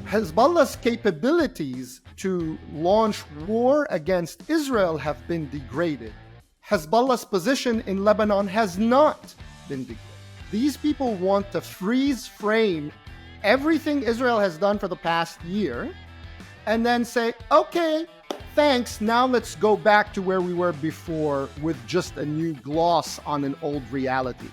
Hezbollah's capabilities to launch war against Israel have been degraded. Hezbollah's position in Lebanon has not been degraded. These people want to freeze frame everything Israel has done for the past year and then say, okay, thanks, now let's go back to where we were before with just a new gloss on an old reality.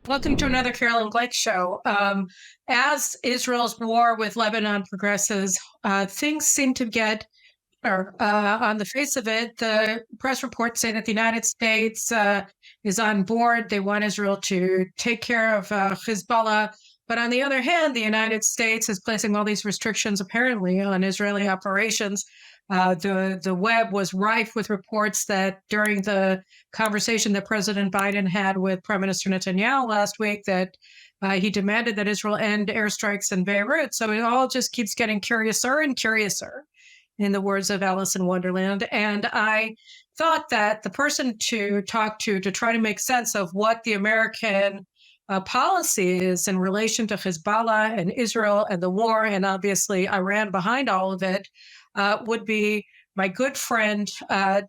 Welcome to another Caroline Glick show. As Israel's war with Lebanon progresses, things seem to get, on the face of it, the press reports say that the United States is on board. They want Israel to take care of Hezbollah. But on the other hand, the United States is placing all these restrictions, apparently, on Israeli operations. The web was rife with reports that during the conversation that President Biden had with Prime Minister Netanyahu last week, that he demanded that Israel end airstrikes in Beirut. So it all just keeps getting curiouser and curiouser, in the words of Alice in Wonderland. And I thought that the person to talk to try to make sense of what the American policy is in relation to Hezbollah and Israel and the war, and obviously Iran behind all of it, would be my good friend,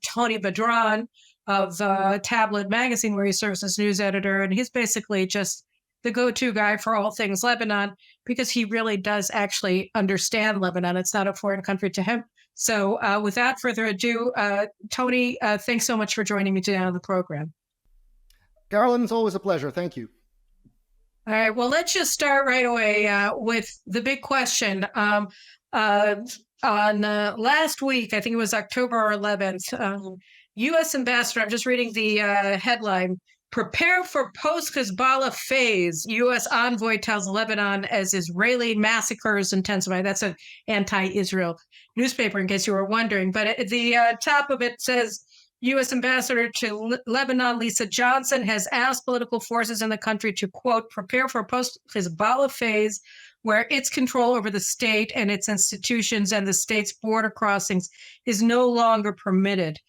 Tony Badran of Tablet Magazine, where he serves as news editor. And he's basically just the go-to guy for all things Lebanon, because he really does actually understand Lebanon. It's not a foreign country to him. So without further ado, Tony, thanks so much for joining me today on the program. Caroline, it's always a pleasure. Thank you. All right. Well, let's just start right away with the big question. On last week, I think it was October 11th, U.S. Ambassador, I'm just reading the headline, prepare for post-Hezbollah phase, U.S. envoy tells Lebanon as Israeli massacres intensify. That's an anti-Israel newspaper, in case you were wondering. But at the top of it says, U.S. Ambassador to Lebanon, Lisa Johnson, has asked political forces in the country to, quote, prepare for a post-Hezbollah phase where its control over the state and its institutions and the state's border crossings is no longer permitted.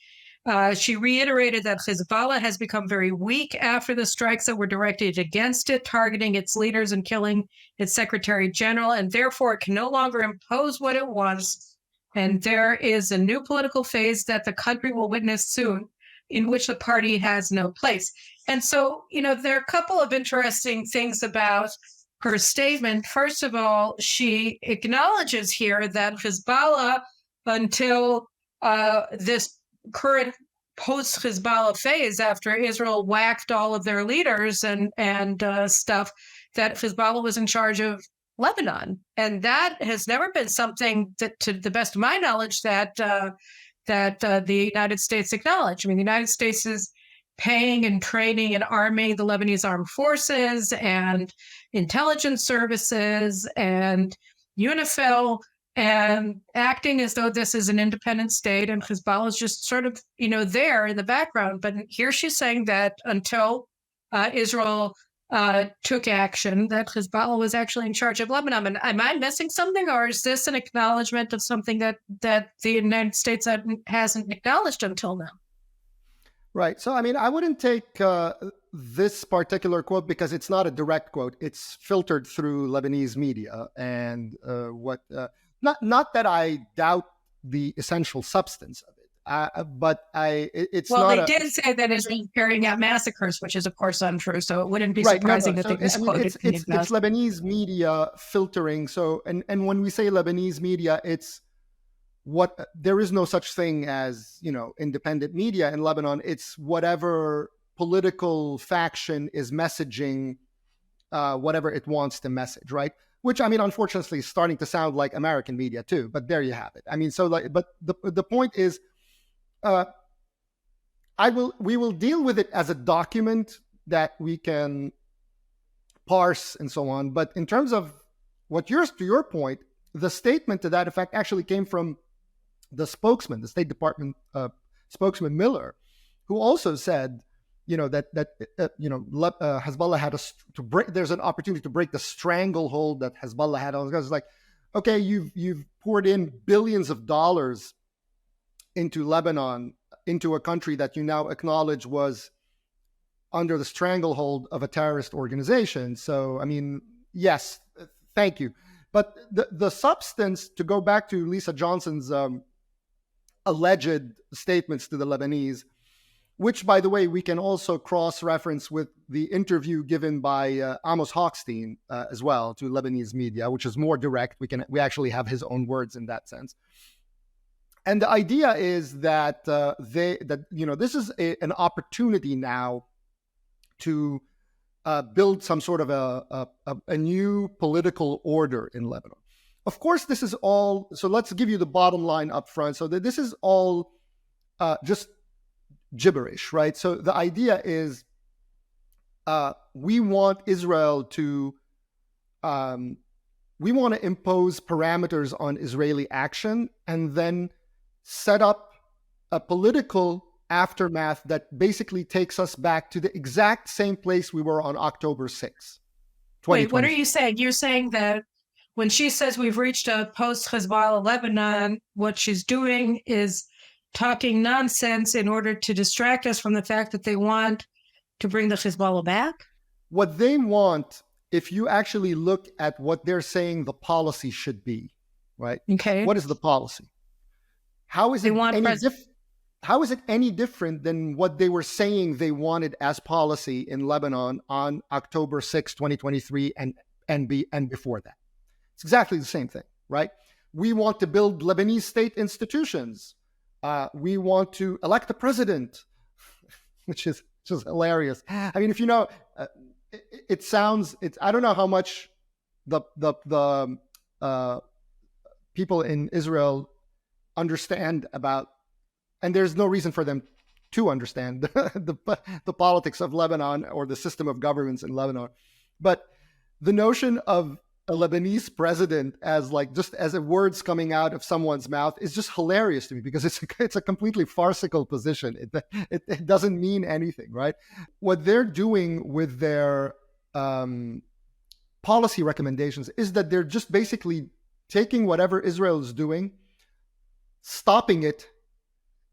She reiterated that Hezbollah has become very weak after the strikes that were directed against it, targeting its leaders and killing its secretary general, and therefore it can no longer impose what it wants. And there is a new political phase that the country will witness soon, in which the party has no place. And so, there are a couple of interesting things about her statement. First of all, she acknowledges here that Hezbollah, until this current post-Hezbollah phase, after Israel whacked all of their leaders and stuff, that Hezbollah was in charge of Lebanon. And that has never been something that, to the best of my knowledge, that the United States acknowledged. I mean, the United States is paying and training and arming the Lebanese armed forces and intelligence services and UNIFIL, and acting as though this is an independent state, and Hezbollah is just sort of, there in the background. But here she's saying that until Israel took action, that Hezbollah was actually in charge of Lebanon. And am I missing something, or is this an acknowledgement of something that the United States hasn't acknowledged until now? Right. So, I wouldn't take this particular quote because it's not a direct quote. It's filtered through Lebanese media, and not that I doubt the essential substance of it, but it's well, not. They did say that Israel carrying out massacres, which is of course untrue. So it wouldn't be surprising that they misquoted. It's Lebanese media filtering. So, and when we say Lebanese media, it's there is no such thing as, independent media in Lebanon. It's whatever political faction is messaging whatever it wants to message, right? Which, unfortunately is starting to sound like American media too, but there you have it. But the point is, we will deal with it as a document that we can parse and so on. But in terms of to your point, the statement to that effect actually came from the spokesman, the State Department spokesman Miller, who also said Hezbollah had to break. There's an opportunity to break the stranglehold that Hezbollah had on Gaza. It's like, okay, you've poured in billions of dollars into Lebanon, into a country that you now acknowledge was under the stranglehold of a terrorist organization. So, I mean, yes, thank you. But the substance, to go back to Lisa Johnson's alleged statements to the Lebanese, which, by the way, we can also cross-reference with the interview given by Amos Hochstein as well to Lebanese media, which is more direct. We actually have his own words in that sense. And the idea is that this is an opportunity now to build some sort of a new political order in Lebanon. Of course, this is all. So let's give you the bottom line up front. So that this is all just gibberish, right? So the idea is we want Israel to we want to impose parameters on Israeli action and then set up a political aftermath that basically takes us back to the exact same place we were on October 6th. Wait, what are you saying? You're saying that when she says we've reached a post-Hezbollah Lebanon, what she's doing is talking nonsense in order to distract us from the fact that they want to bring the Hezbollah back? What they want, if you actually look at what they're saying the policy should be, right? Okay. What is the policy? How is it any different than what they were saying they wanted as policy in Lebanon on October 6, 2023 and before that? It's exactly the same thing, right? We want to build Lebanese state institutions. We want to elect a president, which is just hilarious. I mean, if you know, I don't know how much the people in Israel understand about, and there's no reason for them to understand the politics of Lebanon or the system of governments in Lebanon. But the notion of a Lebanese president as a words coming out of someone's mouth is just hilarious to me, because it's a completely farcical position. It doesn't mean anything, right? What they're doing with their policy recommendations is that they're just basically taking whatever Israel is doing, stopping it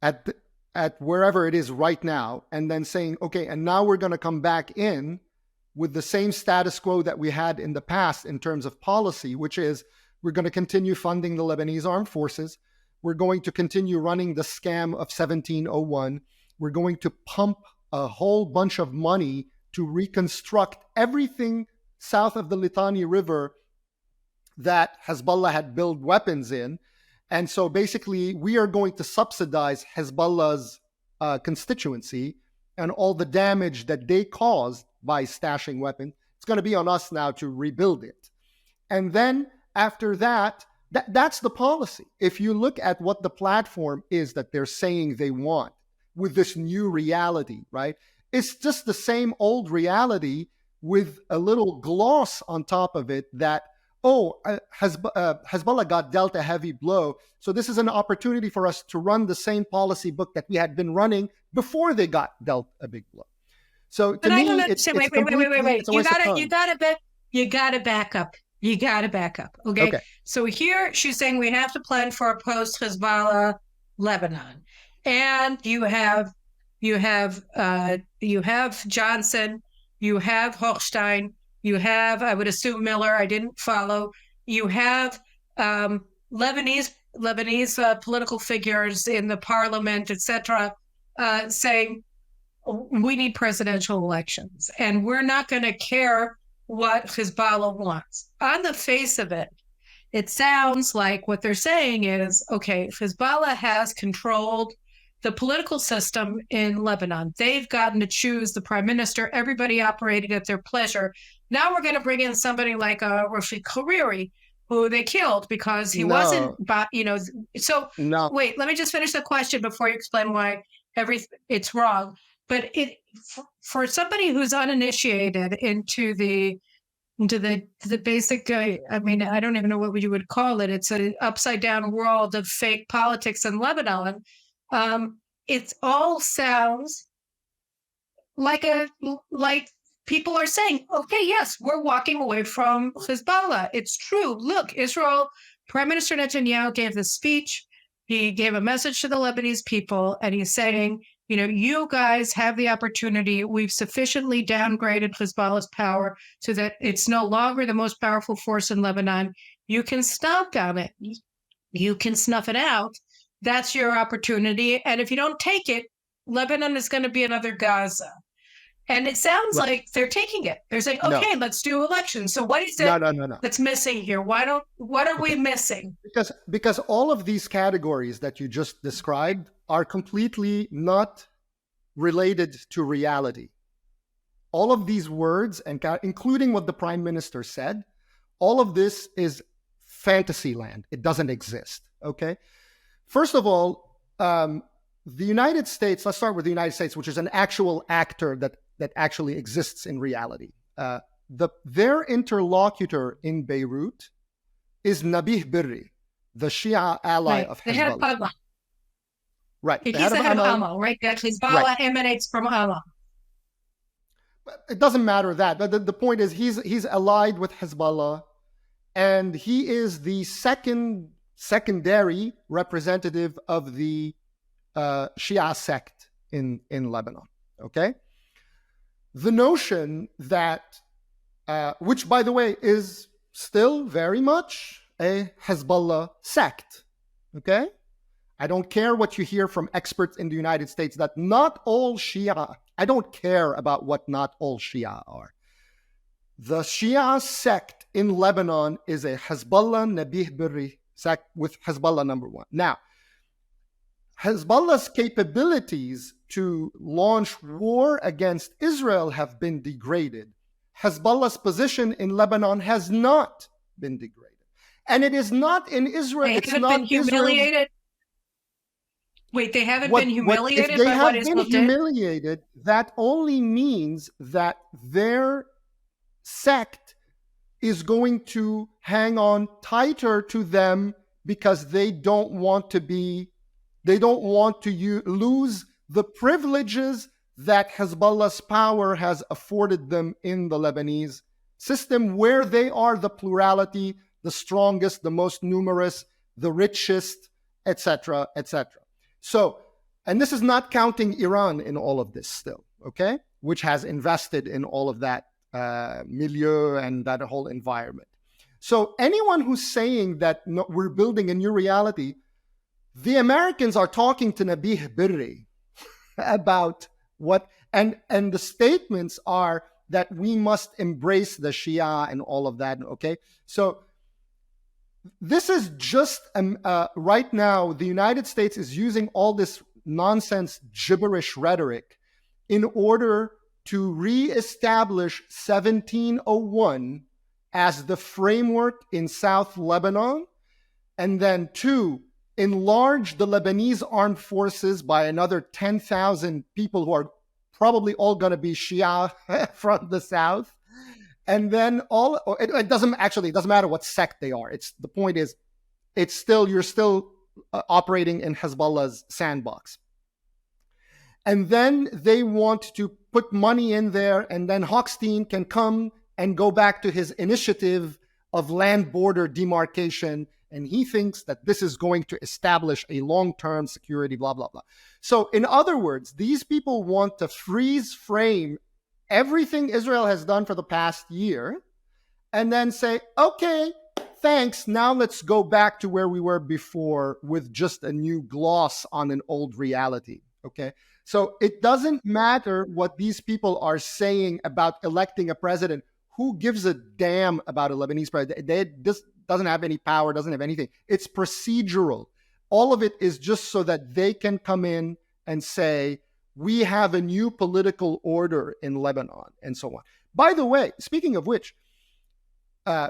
at wherever it is right now, and then saying, okay, and now we're going to come back in with the same status quo that we had in the past in terms of policy, which is we're going to continue funding the Lebanese armed forces. We're going to continue running the scam of 1701. We're going to pump a whole bunch of money to reconstruct everything south of the Litani River that Hezbollah had built weapons in. And so basically, we are going to subsidize Hezbollah's constituency and all the damage that they caused by stashing weapons. It's going to be on us now to rebuild it. And then after that, that's the policy. If you look at what the platform is that they're saying they want with this new reality, right? It's just the same old reality with a little gloss on top of it that, Hezbollah got dealt a heavy blow. So this is an opportunity for us to run the same policy book that we had been running before they got dealt a big blow. So to me, it's wait. You gotta back up. Okay. So here she's saying we have to plan for a post-Hezbollah Lebanon, and you have Johnson, you have Hochstein, you have, I would assume, Miller. I didn't follow. You have Lebanese political figures in the parliament, etc., saying we need presidential elections, and we're not going to care what Hezbollah wants. On the face of it, it sounds like what they're saying is, okay, Hezbollah has controlled the political system in Lebanon. They've gotten to choose the prime minister. Everybody operated at their pleasure. Now we're going to bring in somebody like Rashid Hariri, who they killed because he wasn't, So wait, let me just finish the question before you explain why it's wrong. But for somebody who's uninitiated into the basic, I mean, I don't even know what you would call it. It's an upside down world of fake politics in Lebanon. It all sounds like people are saying, okay, yes, we're walking away from Hezbollah. It's true. Look, Israel, Prime Minister Netanyahu gave this speech. He gave a message to the Lebanese people, and he's saying, you guys have the opportunity. We've sufficiently downgraded Hezbollah's power so that it's no longer the most powerful force in Lebanon. You can stomp on it. You can snuff it out. That's your opportunity. And if you don't take it, Lebanon is going to be another Gaza. And it sounds like they're taking it. They're saying, okay, let's do elections. So what is it that's missing here? What are we missing? Because all of these categories that you just described are completely not related to reality. All of these words, and including what the Prime Minister said, all of this is fantasy land. It doesn't exist, okay? First of all, the United States, let's start with the United States, which is an actual actor that actually exists in reality. Their interlocutor in Beirut is Nabih Berri, the Shia ally of Hezbollah. The head of Hezbollah. Right. He's the head of Hamas, right? That Hezbollah emanates from Hamas. It doesn't matter that. But the point is he's allied with Hezbollah, and he is the secondary representative of the Shia sect in Lebanon. Okay? The notion that, which by the way is still very much a Hezbollah sect, okay? I don't care what you hear from experts in the United States that not all Shia, I don't care about what not all Shia are. The Shia sect in Lebanon is a Hezbollah Nabih Berri sect with Hezbollah number one. Now, Hezbollah's capabilities to launch war against Israel have been degraded. Hezbollah's position in Lebanon has not been degraded. And it is not in Israel. It's not been humiliated. Wait, they haven't been humiliated? If they have been humiliated, that only means that their sect is going to hang on tighter to them because they don't want to lose the privileges that Hezbollah's power has afforded them in the Lebanese system, where they are the plurality, the strongest, the most numerous, the richest, etc., etc. So, and this is not counting Iran in all of this still, okay? Which has invested in all of that milieu and that whole environment. So anyone who's saying that we're building a new reality, the Americans are talking to Nabih Berri about what, and the statements are that we must embrace the Shia and all of that, okay? So this is just, right now, the United States is using all this nonsense, gibberish rhetoric in order to reestablish 1701 as the framework in South Lebanon, and then two, enlarge the Lebanese armed forces by another 10,000 people who are probably all going to be Shia from the south. And then it doesn't matter what sect they are. The point is, you're still operating in Hezbollah's sandbox. And then they want to put money in there, and then Hochstein can come and go back to his initiative of land border demarcation. And he thinks that this is going to establish a long-term security, blah, blah, blah. So in other words, these people want to freeze frame everything Israel has done for the past year and then say, okay, thanks. Now let's go back to where we were before with just a new gloss on an old reality. Okay. So it doesn't matter what these people are saying about electing a president. Who gives a damn about a Lebanese president? This doesn't have any power, doesn't have anything. It's procedural. All of it is just so that they can come in and say, we have a new political order in Lebanon, and so on. By the way, speaking of which,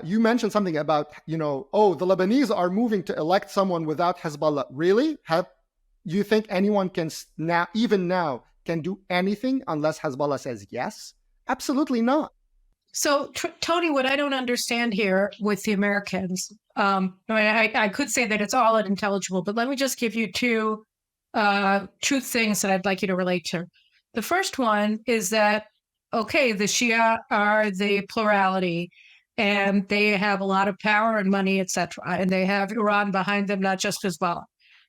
you mentioned something about, the Lebanese are moving to elect someone without Hezbollah. Really? You think anyone can now can do anything unless Hezbollah says yes? Absolutely not. So, Tony, what I don't understand here with the Americans, I could say that it's all unintelligible, but let me just give you two things that I'd like you to relate to. The first one is that, okay, the Shia are the plurality, and they have a lot of power and money, etc., and they have Iran behind them, not just Hezbollah.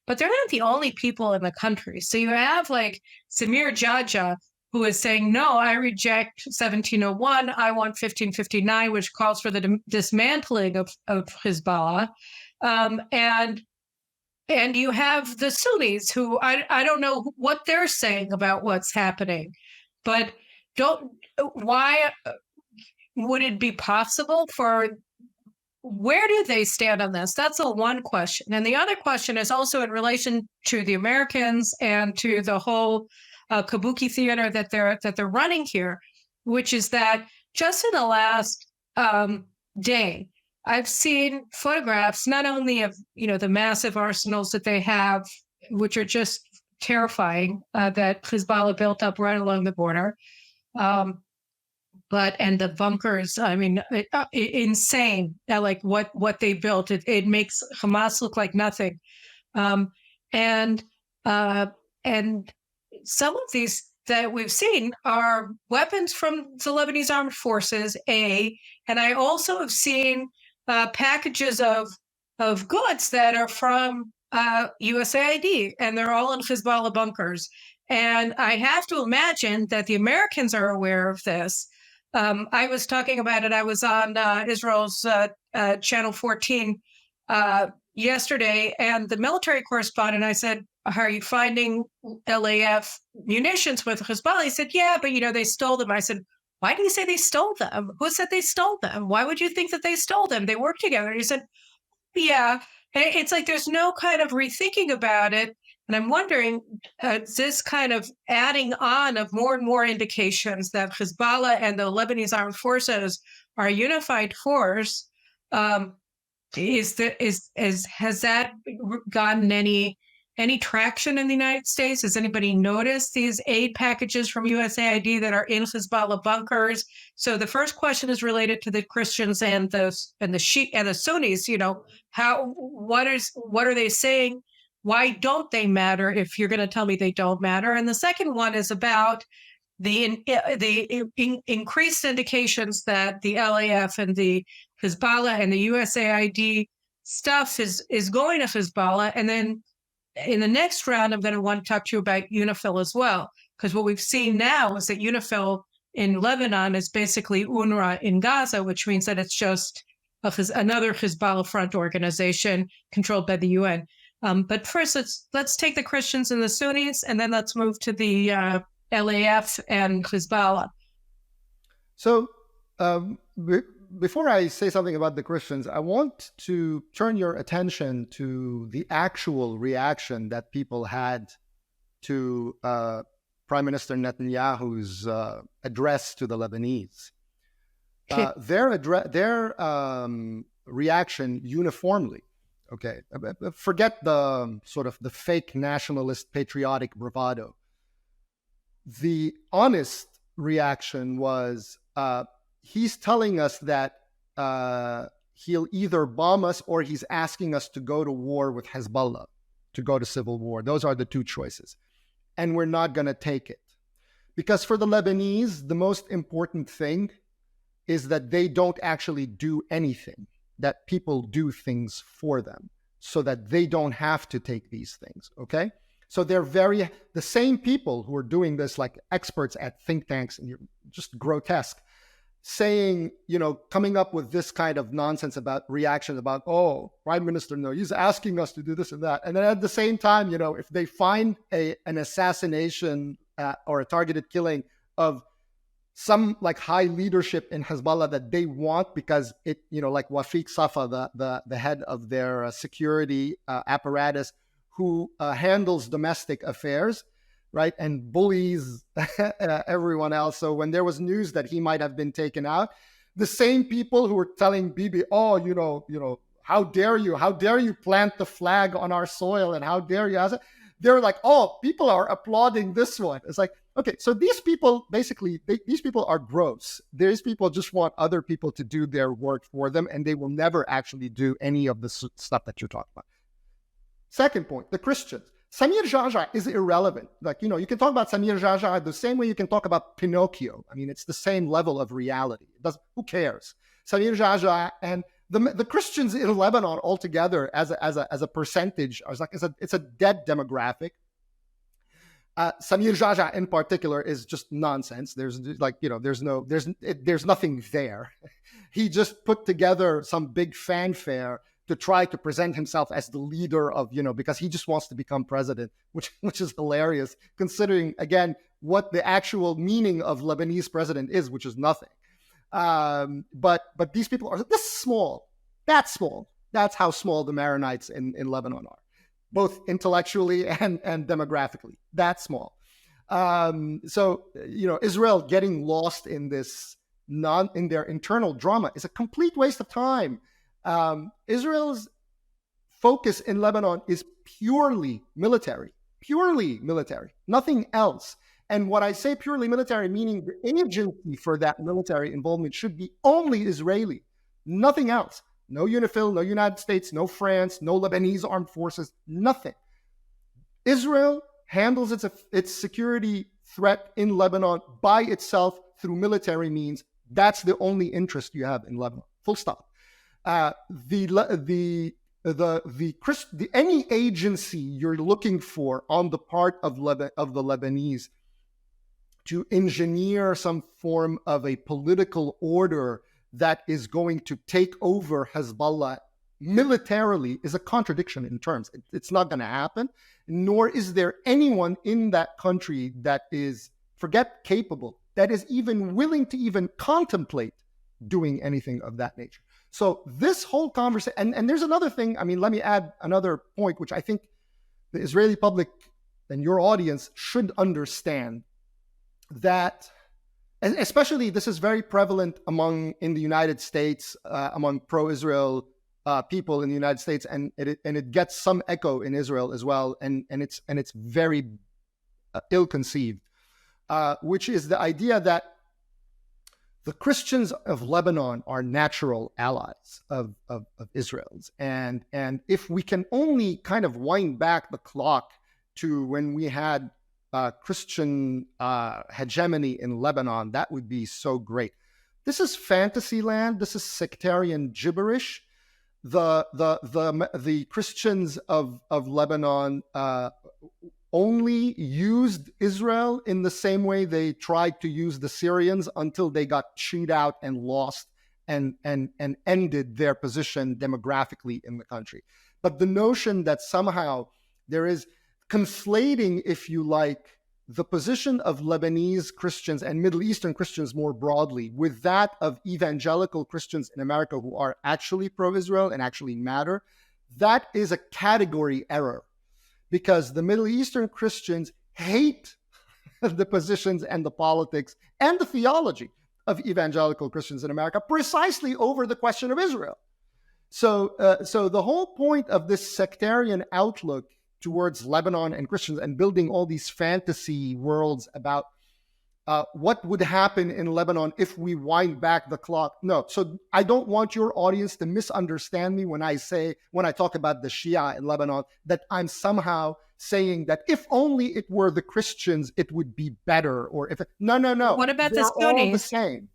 But they're not the only people in the country. So you have like Samir Jaja, who is saying, no, I reject 1701. I want 1559, which calls for the dismantling of Hezbollah. And you have the Sunnis who I don't know what they're saying about what's happening, but why would it be possible for, where do they stand on this? That's the one question. And the other question is also in relation to the Americans and to the whole kabuki theater that they're running here, which is that just in the last day, I've seen photographs not only of the massive arsenals that they have, which are just terrifying, that Hezbollah built up right along the border, and the bunkers. I mean, insane. Like what they built. It makes Hamas look like nothing, and some of these that we've seen are weapons from the Lebanese armed forces. And I also have seen packages of goods that are from USAID, and they're all in Hezbollah bunkers. And I have to imagine that the Americans are aware of this. I was talking about it. I was on Israel's Channel 14 yesterday, and the military correspondent, I said, are you finding LAF munitions with Hezbollah? He said, yeah, but they stole them. I said, why do you say they stole them? Who said they stole them? Why would you think that they stole them? They work together. And he said, yeah. And it's like there's no kind of rethinking about it. And I'm wondering, this kind of adding on of more and more indications that Hezbollah and the Lebanese armed forces are a unified force. Has that gotten any traction in the United States? Has anybody noticed these aid packages from USAID that are in Hezbollah bunkers? So the first question is related to the Christians and the Shia and the Sunnis. What are they saying? Why don't they matter if you're going to tell me they don't matter? And the second one is about the increased indications that the LAF and the Hezbollah and the USAID stuff is going to Hezbollah. And then in the next round, I'm going to want to talk to you about UNIFIL as well, because what we've seen now is that UNIFIL in Lebanon is basically UNRWA in Gaza, which means that it's just another Hezbollah front organization controlled by the UN. But first, let's take the Christians and the Sunnis, and then let's move to the LAF and Hezbollah. So before I say something about the Christians, I want to turn your attention to the actual reaction that people had to Prime Minister Netanyahu's address to the Lebanese. Their reaction uniformly. Okay, forget the sort of the fake nationalist patriotic bravado. The honest reaction was, he's telling us that he'll either bomb us or he's asking us to go to war with Hezbollah, to go to civil war. Those are the two choices. And we're not going to take it. Because for the Lebanese, the most important thing is that they don't actually do anything, that people do things for them so that they don't have to take these things, okay? So they're the same people who are doing this, like experts at think tanks, and you're just grotesque, saying, coming up with this kind of nonsense about reaction about, oh, Prime Minister, no, he's asking us to do this and that. And then at the same time, if they find an assassination or a targeted killing of some like high leadership in Hezbollah that they want because it, like Wafiq Safa, the head of their security apparatus, who handles domestic affairs, right, and bullies everyone else. So when there was news that he might have been taken out, the same people who were telling Bibi, oh, how dare you plant the flag on our soil, and how dare you, they're like, oh, people are applauding this one. It's like, okay, so these people basically, these people are gross. These people just want other people to do their work for them, and they will never actually do any of the stuff that you're talking about. Second point, the Christians. Samir Jaja is irrelevant. Like, you can talk about Samir Jaja the same way you can talk about Pinocchio. I mean, it's the same level of reality. Who cares? Samir Jaja and the Christians in Lebanon altogether as a percentage, it's a dead demographic. Samir Jaja in particular is just nonsense. There's nothing there. He just put together some big fanfare to try to present himself as the leader of, because he just wants to become president, which is hilarious, considering, again, what the actual meaning of Lebanese president is, which is nothing. But these people are this small, that small. That's how small the Maronites in Lebanon are, both intellectually and demographically. That small. So Israel getting lost in this in their internal drama is a complete waste of time. Israel's focus in Lebanon is purely military, nothing else. And what I say purely military, meaning the agency for that military involvement should be only Israeli, nothing else. No UNIFIL, no United States, no France, no Lebanese armed forces, nothing. Israel handles its security threat in Lebanon by itself through military means. That's the only interest you have in Lebanon. Full stop. Any agency you're looking for on the part of the Lebanese to engineer some form of a political order that is going to take over Hezbollah militarily is a contradiction in terms. It's not going to happen, nor is there anyone in that country that is, forget capable, that is even willing to even contemplate doing anything of that nature. So this whole conversation, and there's another thing, let me add another point, which I think the Israeli public and your audience should understand, that, and especially this is very prevalent in the United States, among pro-Israel people in the United States, and it gets some echo in Israel as well, and it's very ill-conceived, which is the idea that the Christians of Lebanon are natural allies of Israel's. And if we can only kind of wind back the clock to when we had Christian hegemony in Lebanon, that would be so great. This is fantasy land. This is sectarian gibberish. The Christians of Lebanon only used Israel in the same way they tried to use the Syrians until they got chewed out and lost and ended their position demographically in the country. But the notion that somehow there is conflating, if you like, the position of Lebanese Christians and Middle Eastern Christians more broadly with that of evangelical Christians in America who are actually pro-Israel and actually matter, that is a category error. Because the Middle Eastern Christians hate the positions and the politics and the theology of evangelical Christians in America precisely over the question of Israel. So the whole point of this sectarian outlook towards Lebanon and Christians and building all these fantasy worlds about what would happen in Lebanon if we wind back the clock. No, so I don't want your audience to misunderstand me when I talk about the Shia in Lebanon, that I'm somehow saying that if only it were the Christians, it would be better. Or no. What about They're the Sunnis? all the same.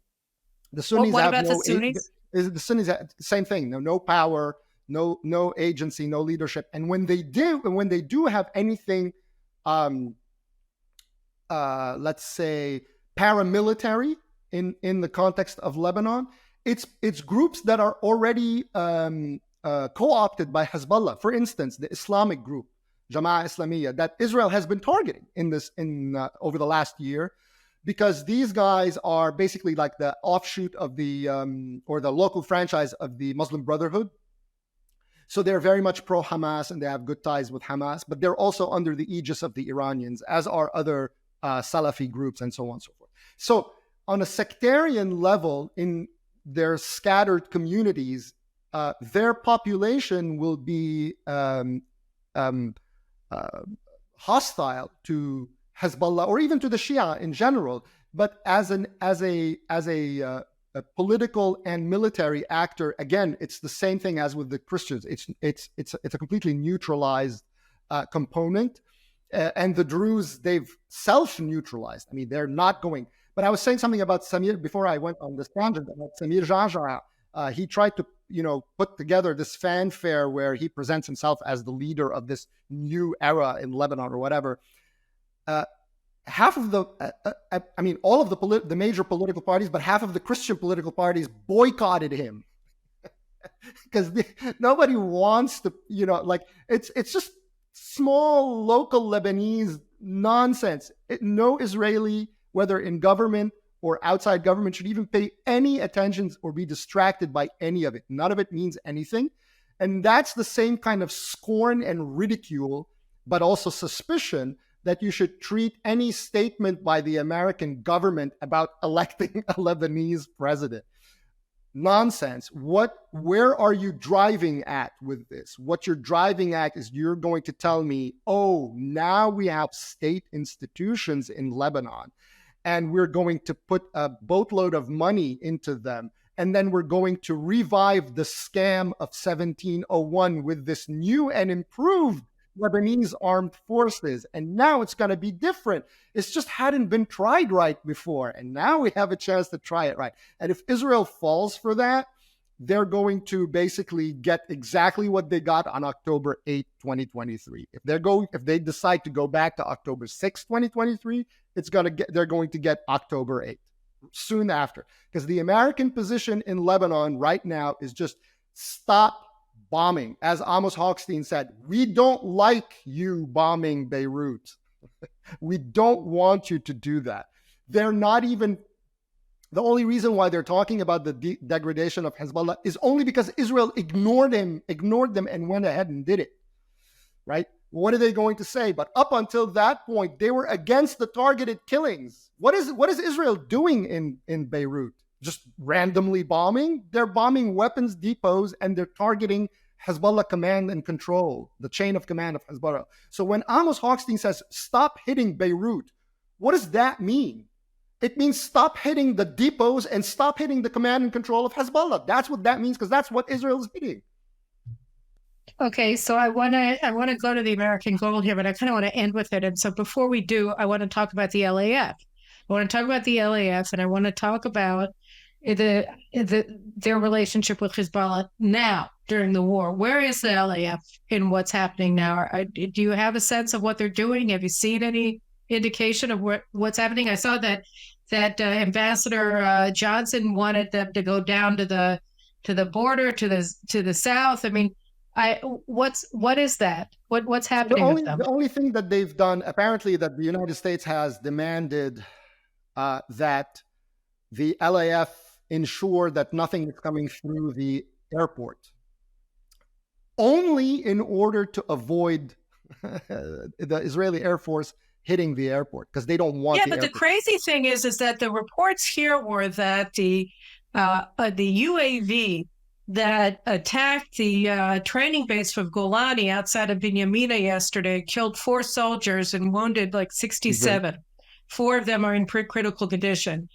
The Sunnis what have about no the Sunnis? The Sunnis have the same thing. No power, no agency, no leadership. And when they do have anything, let's say paramilitary in the context of Lebanon, it's groups that are already co-opted by Hezbollah. For instance, the Islamic group Jama'ah Islamiyah that Israel has been targeting over the last year, because these guys are basically like the offshoot of the or the local franchise of the Muslim Brotherhood. So they're very much pro-Hamas and they have good ties with Hamas, but they're also under the aegis of the Iranians, as are other Salafi groups and so on and so forth. So on a sectarian level, in their scattered communities, their population will be hostile to Hezbollah or even to the Shia in general. But as a political and military actor, again, it's the same thing as with the Christians. It's a completely neutralized component. And the Druze, they've self-neutralized. I mean, they're not going. But I was saying something about Samir before I went on this tangent about Samir Jarjara. He tried to, put together this fanfare where he presents himself as the leader of this new era in Lebanon or whatever. Half of the, all of the major political parties, but half of the Christian political parties boycotted him because nobody wants to, it's just small local Lebanese nonsense. No Israeli, whether in government or outside government, should even pay any attention or be distracted by any of it. None of it means anything. And that's the same kind of scorn and ridicule, but also suspicion that you should treat any statement by the American government about electing a Lebanese president. Nonsense. Where are you driving at with this? What you're driving at is you're going to tell me, oh, now we have state institutions in Lebanon, and we're going to put a boatload of money into them. And then we're going to revive the scam of 1701 with this new and improved Lebanese armed forces. And now it's going to be different. It's just hadn't been tried right before. And now we have a chance to try it right. And if Israel falls for that, they're going to basically get exactly what they got on October 8, 2023. If they decide to go back to October 6, 2023, they're going to get October 8 soon after. Because the American position in Lebanon right now is just stop bombing. As Amos Hochstein said, we don't like you bombing Beirut. We don't want you to do that. They're not even, the only reason why they're talking about the degradation of Hezbollah is only because Israel ignored them and went ahead and did it, right? What are they going to say? But up until that point, they were against the targeted killings. What is Israel doing in Beirut? Just randomly bombing? They're bombing weapons depots and they're targeting Hezbollah command and control, the chain of command of Hezbollah. So when Amos Hochstein says, stop hitting Beirut, what does that mean? It means stop hitting the depots and stop hitting the command and control of Hezbollah. That's what that means, because that's what Israel is hitting. Okay, so I want to go to the American goal here, but I kind of want to end with it. And so before we do, I want to talk about the LAF. I want to talk about the LAF, and I want to talk about their relationship with Hezbollah now during the war. Where is the LAF in what's happening now? Do you have a sense of what they're doing? Have you seen any indication of what's happening? I saw that Ambassador Johnson wanted them to go down to the border to the south. I mean, what is that? What's happening with them? The only thing that they've done, apparently, that the United States has demanded that the LAF ensure that nothing is coming through the airport, only in order to avoid the Israeli Air Force hitting the airport, because they don't want. Yeah, but the crazy thing is that the reports here were that the UAV that attacked the training base of Golani outside of Binyamina yesterday killed 4 soldiers and wounded like 67. Mm-hmm. 4 of them are in critical condition.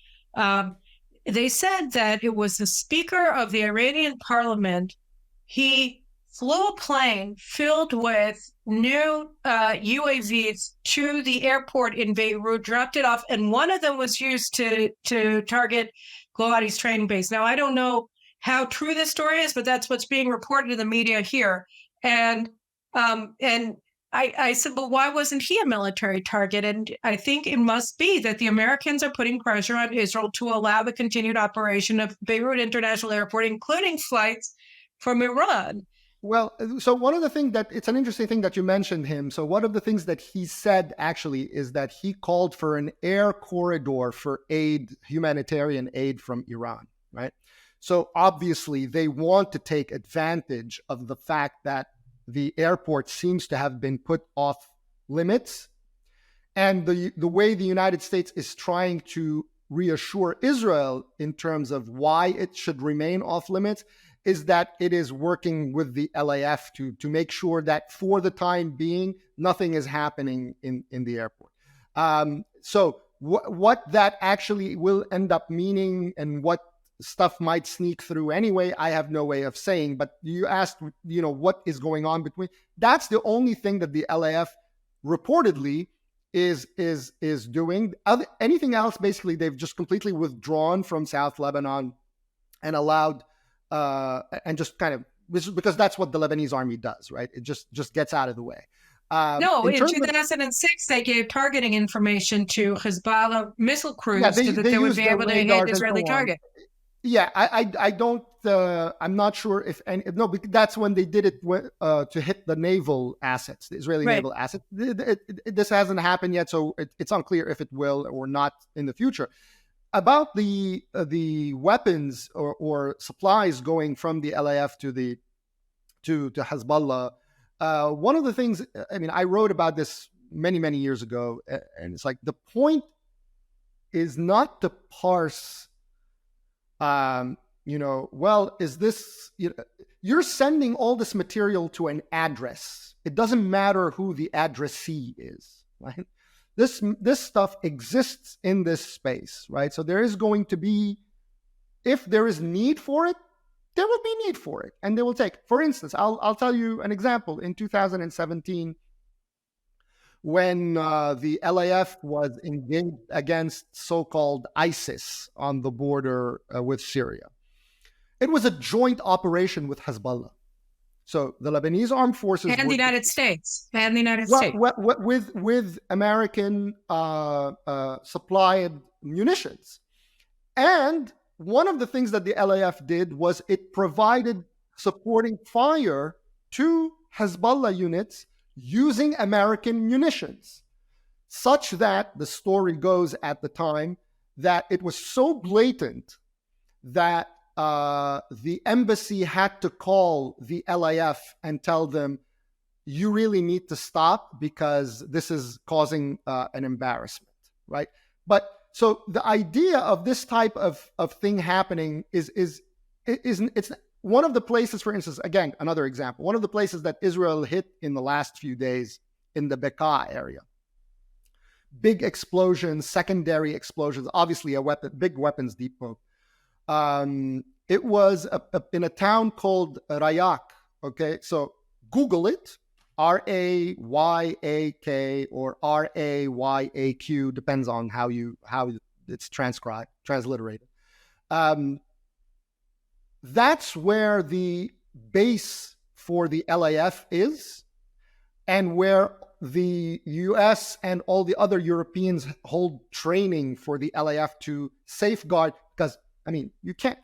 They said that it was the Speaker of the Iranian parliament. He flew a plane filled with new UAVs to the airport in Beirut, dropped it off, and one of them was used to target Golani's training base. Now, I don't know how true this story is, but that's what's being reported in the media here. And I said, well, why wasn't he a military target? And I think it must be that the Americans are putting pressure on Israel to allow the continued operation of Beirut International Airport, including flights from Iran. Well, so one of the things it's an interesting thing that you mentioned him. So one of the things that he said actually is that he called for an air corridor for humanitarian aid from Iran, right? So obviously they want to take advantage of the fact that the airport seems to have been put off limits. And the way the United States is trying to reassure Israel in terms of why it should remain off limits is that it is working with the LAF to make sure that for the time being, nothing is happening in the airport. So what that actually will end up meaning and what stuff might sneak through anyway, I have no way of saying. But you asked, what is going on between? That's the only thing that the LAF reportedly is doing. Anything else, basically, they've just completely withdrawn from South Lebanon and allowed and just kind of, because that's what the Lebanese army does, right? It just gets out of the way. No, in 2006, they gave targeting information to Hezbollah missile crews so that they would be able to hit Israeli target. Yeah, I don't. I'm not sure if any. No, because that's when they did it to hit the naval assets, the Israeli naval assets. This hasn't happened yet, so it's unclear if it will or not in the future. About the weapons or supplies going from the LAF to Hezbollah. One of the things, I mean, I wrote about this many years ago, and it's like the point is not to parse. Well, is this, you're sending all this material to an address. It doesn't matter who the addressee is, right? This stuff exists in this space, right? So there is going to be, if there is need for it, there will be need for it, and they will take. For instance, I'll tell you an example. In 2017, when the LAF was engaged against so-called ISIS on the border with Syria, it was a joint operation with Hezbollah. So the Lebanese armed forces and the United States with American supplied munitions. And one of the things that the LAF did was it provided supporting fire to Hezbollah units using American munitions, such that the story goes at the time that it was so blatant that the embassy had to call the LAF and tell them, you really need to stop because this is causing an embarrassment, right? But so the idea of this type of thing happening is it's one of the places, for instance, again, another example, one of the places that Israel hit in the last few days in the Bekaa area. Big explosions, secondary explosions, obviously big weapons depot. It was in a town called Rayak, okay? So Google it, Rayak or Rayaq, depends on how it's transliterated. That's where the base for the LAF is, and where the US and all the other Europeans hold training for the LAF to safeguard, because I mean, you can't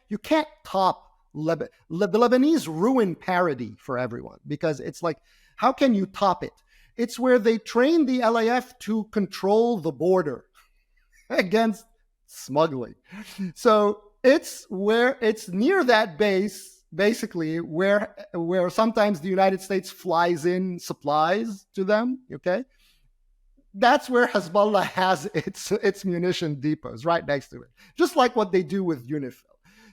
top the Lebanese ruin parody for everyone, because it's like, how can you top it? It's where they train the LAF to control the border against smuggling. So it's near that base, basically, where sometimes the United States flies in supplies to them, okay? That's where Hezbollah has its munition depots, right next to it, just like what they do with UNIFIL.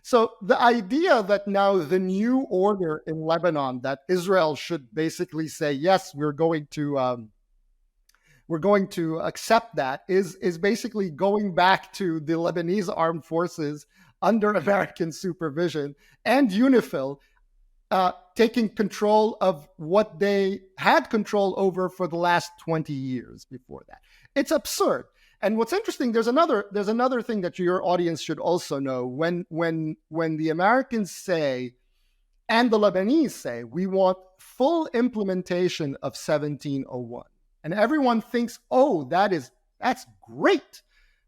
So the idea that now the new order in Lebanon, that Israel should basically say, yes, we're going to accept that, is basically going back to the Lebanese armed forces under American supervision and UNIFIL taking control of what they had control over for the last 20 years before that. It's absurd. And what's interesting, there's another thing that your audience should also know. When the Americans say, and the Lebanese say, we want full implementation of 1701, and everyone thinks, oh, that's great,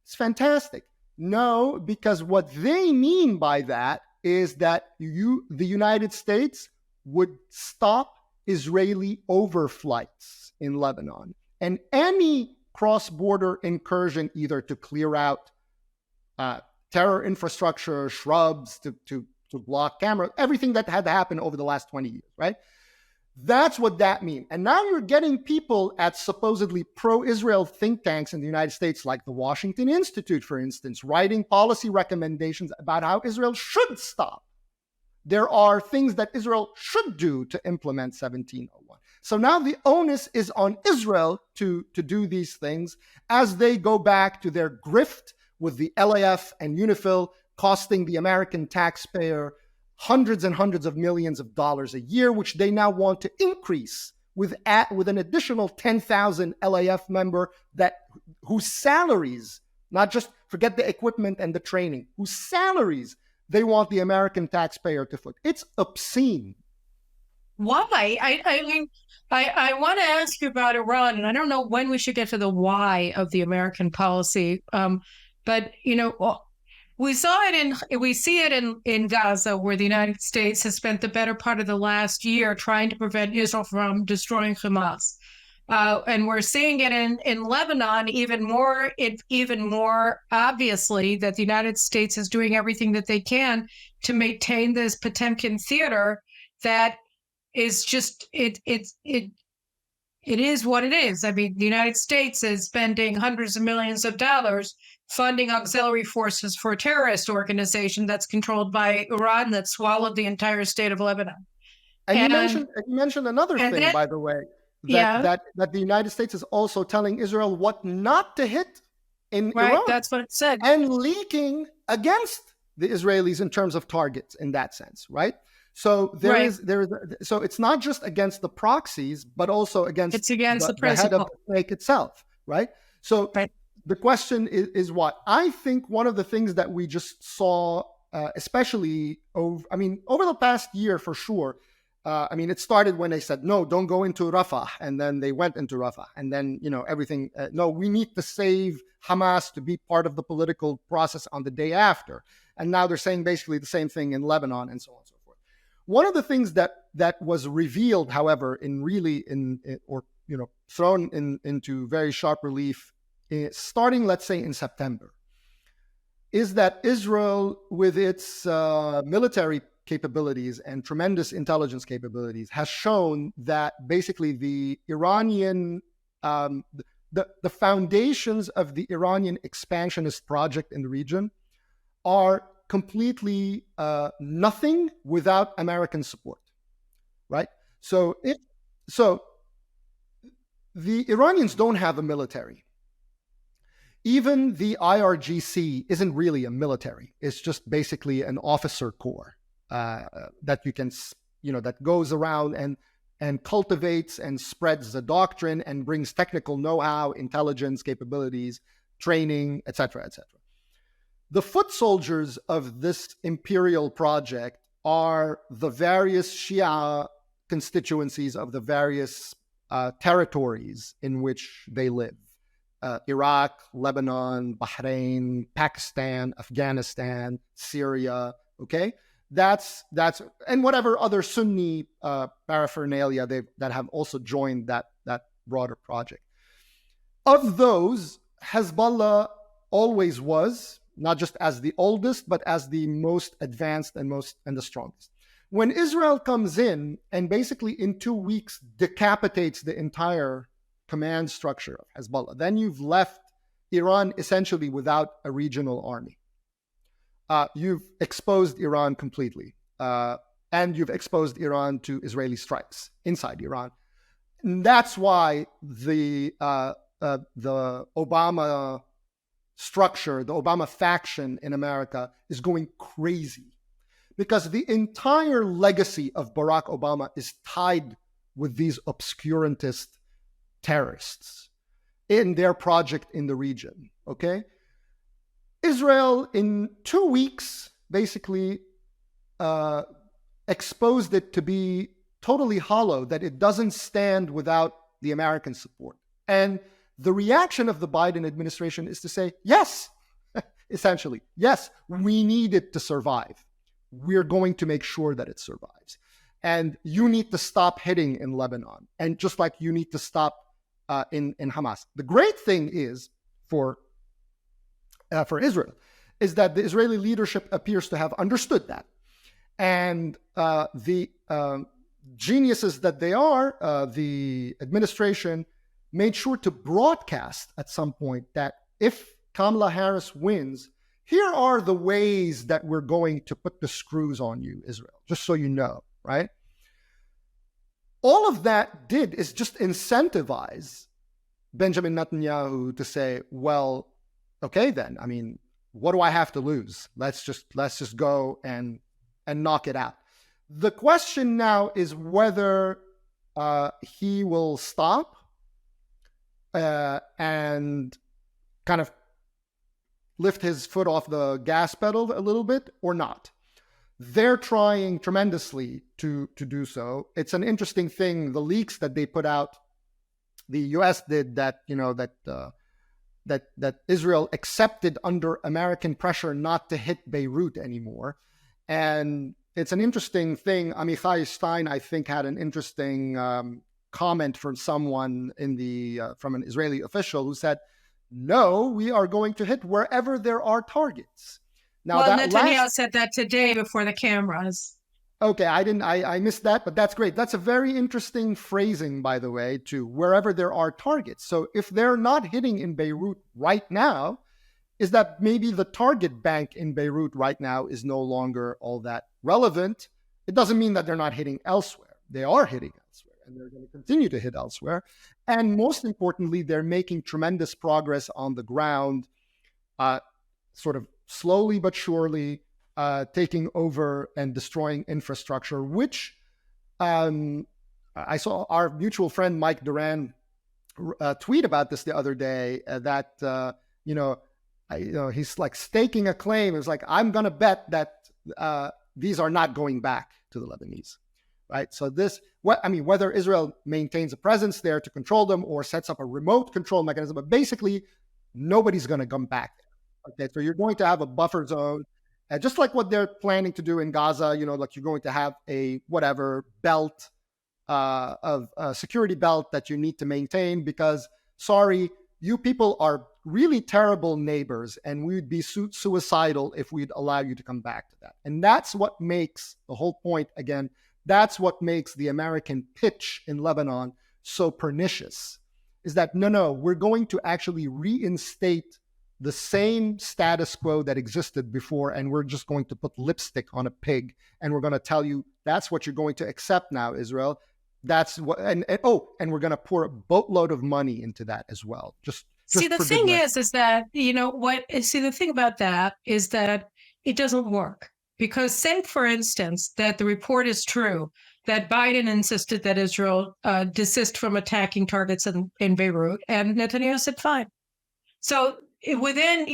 it's fantastic. No, because what they mean by that is that the United States would stop Israeli overflights in Lebanon, and any cross-border incursion, either to clear out terror infrastructure, shrubs, to block cameras, everything that had happened over the last 20 years, right? That's what that means. And now you're getting people at supposedly pro-Israel think tanks in the United States, like the Washington Institute, for instance, writing policy recommendations about how Israel should stop. There are things that Israel should do to implement 1701. So now the onus is on Israel to do these things as they go back to their grift with the LAF and UNIFIL, costing the American taxpayer hundreds and hundreds of millions of dollars a year, which they now want to increase with an additional 10,000 LAF member whose salaries, not just forget the equipment and the training, whose salaries they want the American taxpayer to foot. It's obscene. Why? I mean, I want to ask you about Iran, and I don't know when we should get to the why of the American policy. But we see it in Gaza, where the United States has spent the better part of the last year trying to prevent Israel from destroying Hamas. And we're seeing it in Lebanon even more obviously, that the United States is doing everything that they can to maintain this Potemkin theater that is just it is what it is. I mean, the United States is spending hundreds of millions of dollars funding auxiliary forces for a terrorist organization that's controlled by Iran that swallowed the entire state of Lebanon. And you mentioned another thing, by the way, that the United States is also telling Israel what not to hit in Iran. That's what it said. And leaking against the Israelis in terms of targets in that sense, right? So so it's not just against the proxies, but also against the head of the snake itself, right? So the question is what? I think one of the things that we just saw, especially over the past year for sure. It started when they said, no, don't go into Rafah. And then they went into Rafah. And then, everything, no, we need to save Hamas to be part of the political process on the day after. And now they're saying basically the same thing in Lebanon and so on and so forth. One of the things that was revealed, however, thrown into very sharp relief, starting, let's say, in September, is that Israel, with its military capabilities and tremendous intelligence capabilities, has shown that basically the Iranian, the foundations of the Iranian expansionist project in the region are completely nothing without American support, right? So the Iranians don't have a military. Even the IRGC isn't really a military. It's just basically an officer corps that you can, that goes around and cultivates and spreads the doctrine and brings technical know-how, intelligence capabilities, training, etc., etc. The foot soldiers of this imperial project are the various Shia constituencies of the various territories in which they live. Iraq, Lebanon, Bahrain, Pakistan, Afghanistan, Syria, okay? That's and whatever other Sunni paraphernalia that have also joined that broader project. Of those, Hezbollah always was, not just as the oldest, but as the most advanced and the strongest. When Israel comes in and basically in 2 weeks decapitates the entire command structure of Hezbollah, then you've left Iran essentially without a regional army. You've exposed Iran completely, and you've exposed Iran to Israeli strikes inside Iran. And that's why the Obama structure, the Obama faction in America is going crazy, because the entire legacy of Barack Obama is tied with these obscurantist terrorists in their project in the region, okay? Israel, in 2 weeks, basically exposed it to be totally hollow, that it doesn't stand without the American support. And the reaction of the Biden administration is to say, yes, essentially, yes, we need it to survive. We're going to make sure that it survives. And you need to stop hitting in Lebanon. And just like you need to stop in Hamas. The great thing is for Israel is that the Israeli leadership appears to have understood that. And the geniuses that they are, the administration made sure to broadcast at some point that if Kamala Harris wins, here are the ways that we're going to put the screws on you, Israel, just so you know, right? All of that did is just incentivize Benjamin Netanyahu to say, well, okay then, what do I have to lose? Let's just go and knock it out. The question now is whether he will stop and kind of lift his foot off the gas pedal a little bit or not. They're trying tremendously to do so. It's an interesting thing. The leaks that they put out, the U.S. did that, that Israel accepted under American pressure not to hit Beirut anymore. And it's an interesting thing. Amichai Stein, I think, had an interesting comment from someone from an Israeli official who said, no, we are going to hit wherever there are targets. Now, Netanyahu said that today before the cameras. Okay, I missed that, but that's great. That's a very interesting phrasing, by the way, to wherever there are targets. So if they're not hitting in Beirut right now, is that maybe the target bank in Beirut right now is no longer all that relevant? It doesn't mean that they're not hitting elsewhere. They are hitting elsewhere, and they're going to continue to hit elsewhere. And most importantly, they're making tremendous progress on the ground, sort of slowly but surely, taking over and destroying infrastructure, which I saw our mutual friend Mike Duran tweet about this the other day, that he's like staking a claim. It's like, I'm going to bet that these are not going back to the Lebanese, right? So whether Israel maintains a presence there to control them or sets up a remote control mechanism, but basically nobody's going to come back there. Okay, so you're going to have a buffer zone, just like what they're planning to do in Gaza. Like you're going to have a belt of security belt that you need to maintain, because sorry, you people are really terrible neighbors, and we'd be suicidal if we'd allow you to come back to that. And that's what makes the whole point, again, that's what makes the American pitch in Lebanon so pernicious, is that no, we're going to actually reinstate the same status quo that existed before, and we're just going to put lipstick on a pig, and we're going to tell you that's what you're going to accept now, Israel. That's what, and we're going to pour a boatload of money into that as well. See, the thing is that, the thing about that is that it doesn't work. Because say, for instance, that the report is true, that Biden insisted that Israel desist from attacking targets in Beirut, and Netanyahu said, fine. So within,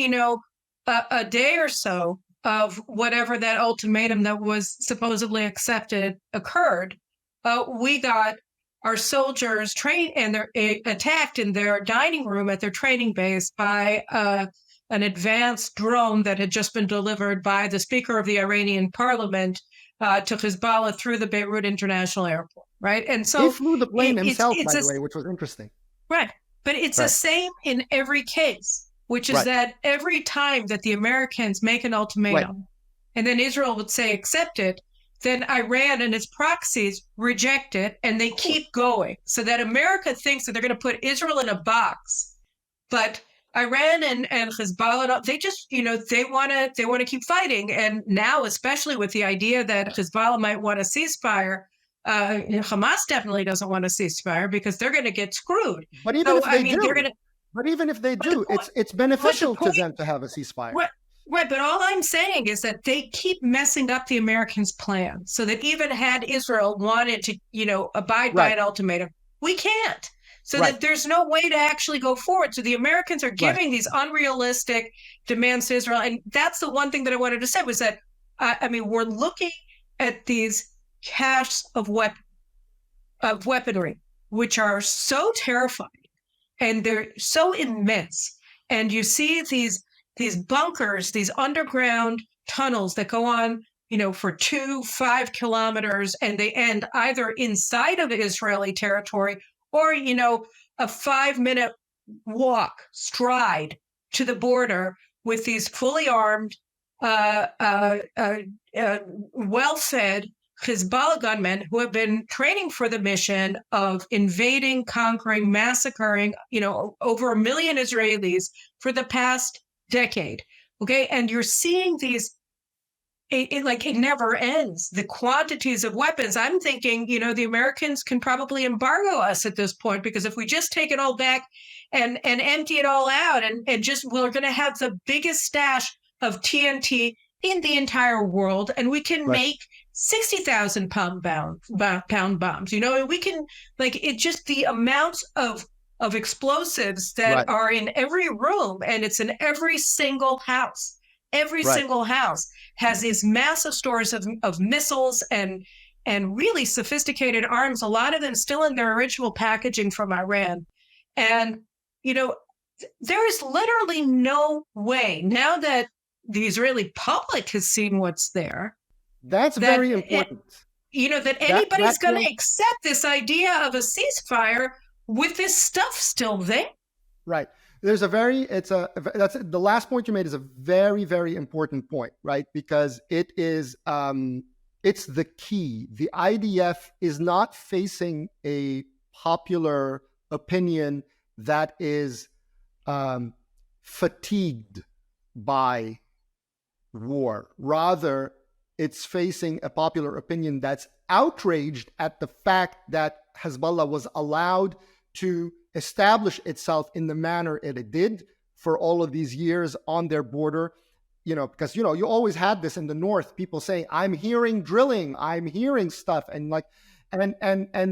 a day or so of whatever that ultimatum that was supposedly accepted occurred, we got our soldiers trained and they're attacked in their dining room at their training base by an advanced drone that had just been delivered by the Speaker of the Iranian Parliament to Hezbollah through the Beirut International Airport, right? And so he flew the plane himself, by the way, which was interesting. Right. But it's the same in every case, which is that every time that the Americans make an ultimatum and then Israel would say accept it, then Iran and its proxies reject it, and they keep going. So that America thinks that they're going to put Israel in a box, but Iran and Hezbollah, they just, they want to keep fighting. And now, especially with the idea that Hezbollah might want a ceasefire, Hamas definitely doesn't want a ceasefire because they're going to get screwed. But even if they do, it's beneficial to them to have a ceasefire. Right, but all I'm saying is that they keep messing up the Americans' plan, so that even had Israel wanted to, abide by an ultimatum, we can't. So that there's no way to actually go forward. So the Americans are giving these unrealistic demands to Israel, and that's the one thing that I wanted to say was that, we're looking at these caches of weaponry, which are so terrifying, and they're so immense, and you see these bunkers, these underground tunnels that go on, for 5 kilometers, and they end either inside of Israeli territory or, a 5-minute stride to the border with these fully armed, well-fed Hezbollah gunmen who have been training for the mission of invading, conquering, massacring, over 1 million Israelis for the past decade. Okay. And you're seeing these, it never ends. The quantities of weapons. I'm thinking, the Americans can probably embargo us at this point, because if we just take it all back and empty it all out and we're going to have the biggest stash of TNT in the entire world, and we can make 60,000 pound bombs. You know, and we can, like, it just the amount of explosives that Right. are in every room, and it's in every single house. Every Right. single house has these massive stores of missiles and really sophisticated arms, a lot of them still in their original packaging from Iran. And, you know, there is literally no way now that the Israeli public has seen what's there, That's that very important. that That anybody's going to point, accept this idea of a ceasefire with this stuff still there. right. There's a very, that's the last point you made is a very, very important point, right? Because it's the key. The IDF is not facing a popular opinion that is fatigued by war. Rather, it's facing a popular opinion that's outraged at the fact that Hezbollah was allowed to establish itself in the manner it did for all of these years on their border. Because you always had this in the north, people saying, I'm hearing drilling, I'm hearing stuff, and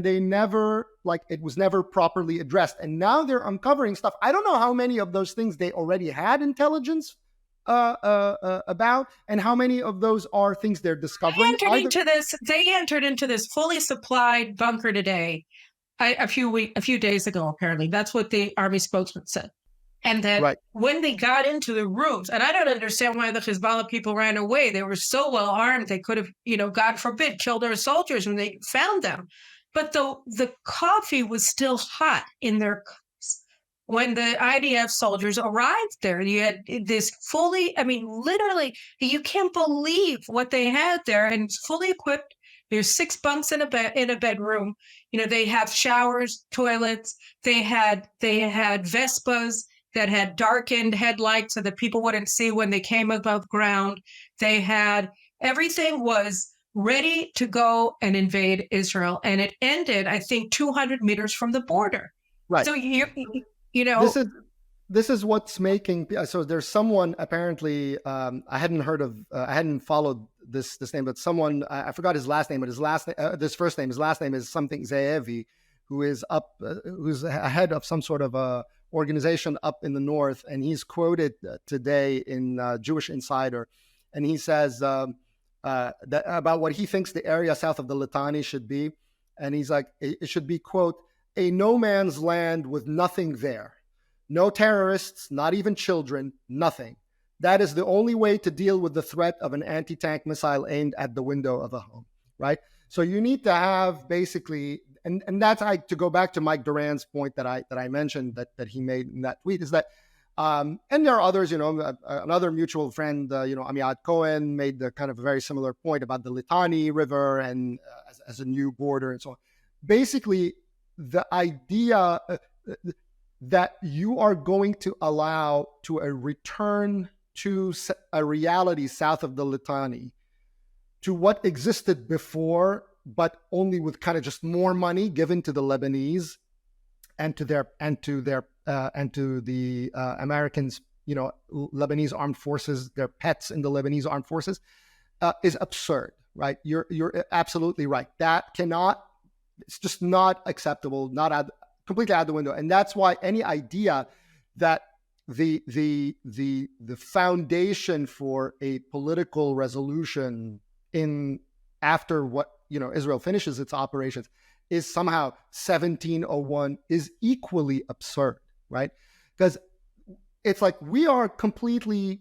they never, it was never properly addressed. And now they're uncovering stuff. I don't know how many of those things they already had intelligence about, and how many of those are things they're discovering. They entered into this fully supplied bunker today, a few days ago. Apparently, that's what the army spokesman said. And that right. When they got into the rooms, and I don't understand why the Hezbollah people ran away. They were so well armed, they could have, God forbid, killed our soldiers when they found them. But the coffee was still hot in their cups when the IDF soldiers arrived there. You had this literally, you can't believe what they had there, and it's fully equipped. There's 6 bunks in a bedroom. They have showers, toilets. They had Vespas that had darkened headlights so that people wouldn't see when they came above ground. Everything was ready to go and invade Israel. And it ended, I think, 200 meters from the border. Right. So, this is what's making, so there's someone apparently, I hadn't followed this name, but someone, I forgot his last name, but his last name is something Zaevi, who's ahead of some sort of a organization up in the north, and he's quoted today in Jewish Insider, and he says about what he thinks the area south of the Litani should be, and he's like, it should be, quote, a no man's land with nothing there. No terrorists, not even children, nothing. That is the only way to deal with the threat of an anti-tank missile aimed at the window of a home, right? So you need to have basically, and that's to go back to Mike Duran's point that I mentioned that he made in that tweet, is that, and there are others, another mutual friend, Amiad Cohen made the kind of a very similar point about the Litani River and as a new border and so on. Basically, the idea that you are going to allow to a return to a reality south of the Litani, to what existed before, but only with kind of just more money given to the Lebanese and to the Americans, Lebanese armed forces, their pets in the Lebanese armed forces, is absurd, right? You're absolutely right. It's just not acceptable, completely out the window. And that's why any idea that the foundation for a political resolution after what Israel finishes its operations is somehow 1701 is equally absurd, right? Because it's like we are completely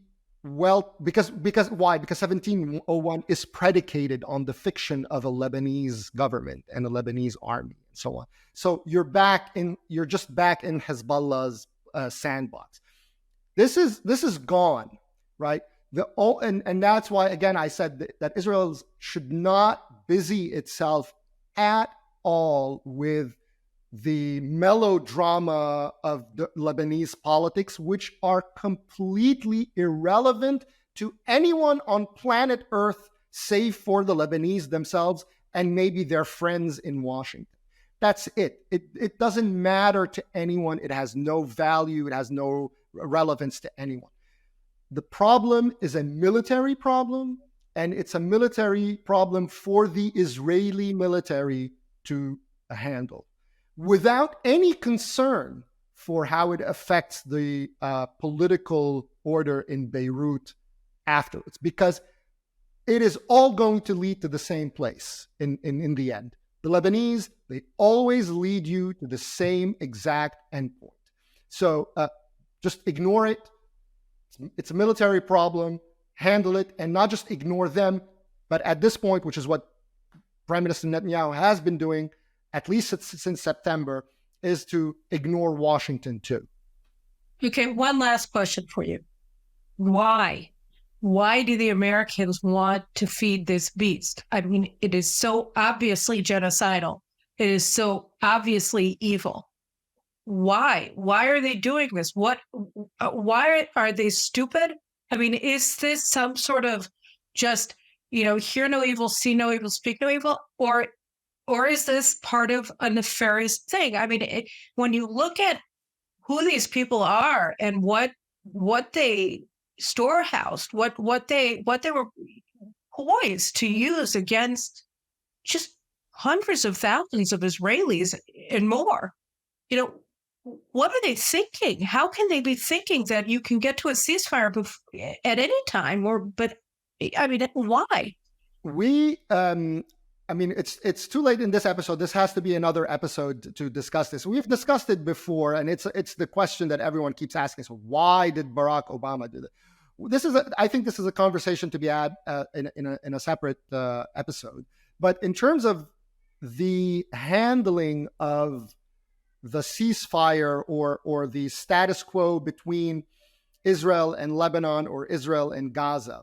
because why? Because 1701 is predicated on the fiction of a Lebanese government and a Lebanese army and so on. So you're just back in Hezbollah's sandbox. This is gone, right? And that's why, again, I said that Israel should not busy itself at all with the melodrama of the Lebanese politics, which are completely irrelevant to anyone on planet Earth, save for the Lebanese themselves and maybe their friends in Washington. That's it. It doesn't matter to anyone. It has no value. It has no relevance to anyone. The problem is a military problem, and it's a military problem for the Israeli military to handle, without any concern for how it affects the political order in Beirut afterwards, because it is all going to lead to the same place in the end. The Lebanese, they always lead you to the same exact endpoint. So just ignore it. It's a military problem. Handle it, and not just ignore them, but at this point, which is what Prime Minister Netanyahu has been doing, at least since September, is to ignore Washington too. Okay, one last question for you. Why? Why do the Americans want to feed this beast? I mean, it is so obviously genocidal. It is so obviously evil. Why? Why are they doing this? Why are they stupid? I mean, is this some sort of just, hear no evil, see no evil, speak no evil? Or is this part of a nefarious thing? I mean, when you look at who these people are and what they storehoused, what they were poised to use against just hundreds of thousands of Israelis and more, what are they thinking? How can they be thinking that you can get to a ceasefire at any time? Why? It's too late in this episode. This has to be another episode to discuss this. We've discussed it before, and it's the question that everyone keeps asking. So why did Barack Obama do that? I think this is a conversation to be had in a separate episode. But in terms of the handling of the ceasefire or the status quo between Israel and Lebanon or Israel and Gaza,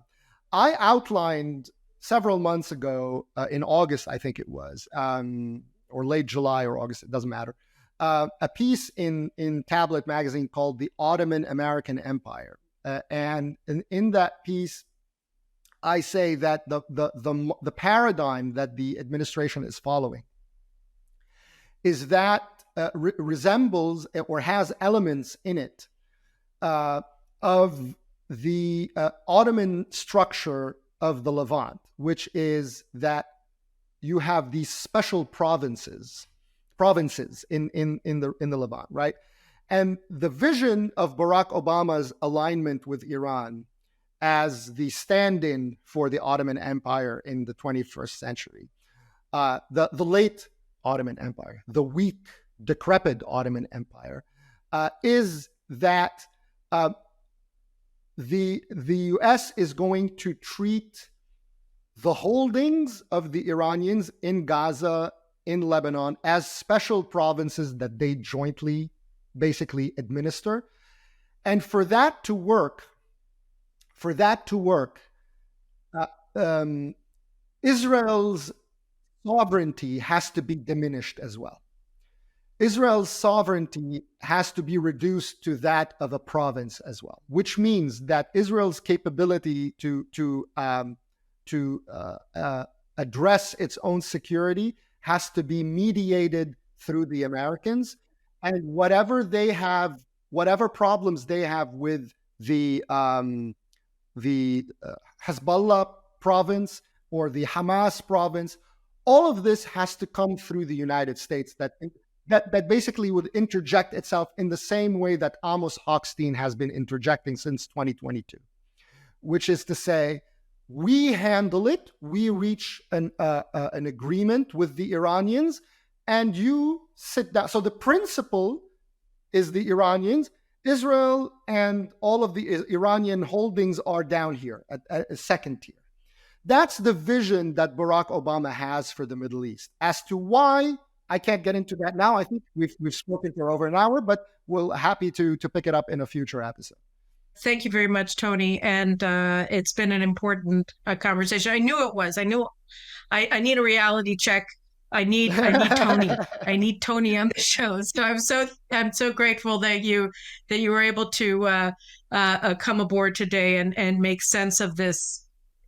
I outlined several months ago, in August, I think it was, or late July or August, it doesn't matter, a piece in Tablet magazine called The Ottoman American Empire. And in that piece, I say that the paradigm that the administration is following is that resembles or has elements in it of the Ottoman structure of the Levant, which is that you have these special provinces in the Levant, right? And the vision of Barack Obama's alignment with Iran as the stand-in for the Ottoman Empire in the 21st century, the late Ottoman Empire, the weak, decrepit Ottoman Empire, is that the U.S. is going to treat the holdings of the Iranians in Gaza, in Lebanon, as special provinces that they jointly basically administer. And for that to work, Israel's sovereignty has to be diminished as well. Israel's sovereignty has to be reduced to that of a province as well, which means that Israel's capability to address its own security has to be mediated through the Americans, and whatever problems they have with the Hezbollah province or the Hamas province, all of this has to come through the United States. That basically would interject itself in the same way that Amos Hochstein has been interjecting since 2022, which is to say, we handle it, we reach an agreement with the Iranians, and you sit down. So the principle is the Iranians, Israel, and all of the Iranian holdings are down here at a second tier. That's the vision that Barack Obama has for the Middle East. As to why, I can't get into that now. I think we've spoken for over an hour, but we're happy to pick it up in a future episode. Thank you very much, Tony. And it's been an important conversation. I knew it was. I knew I need a reality check. I need Tony. I need Tony on the show. So I'm so grateful that you were able to come aboard today and make sense of this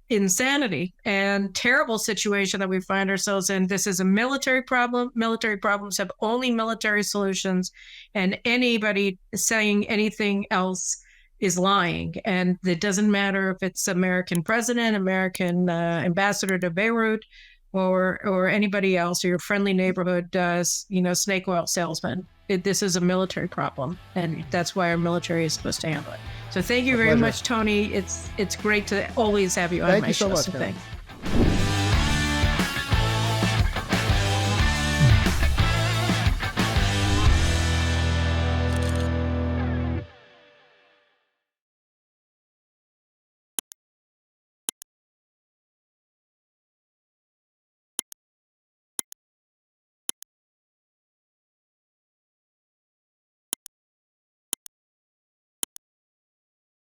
insanity and terrible situation that we find ourselves in. This is a military problem. Military problems have only military solutions, and anybody saying anything else is lying. And it doesn't matter if it's American president, American ambassador to Beirut, or anybody else, or your friendly neighborhood, snake oil salesman. This is a military problem, and that's why our military is supposed to handle it. So thank you very much, Tony. It's great to always have you on my show. Thank you so much. So thanks.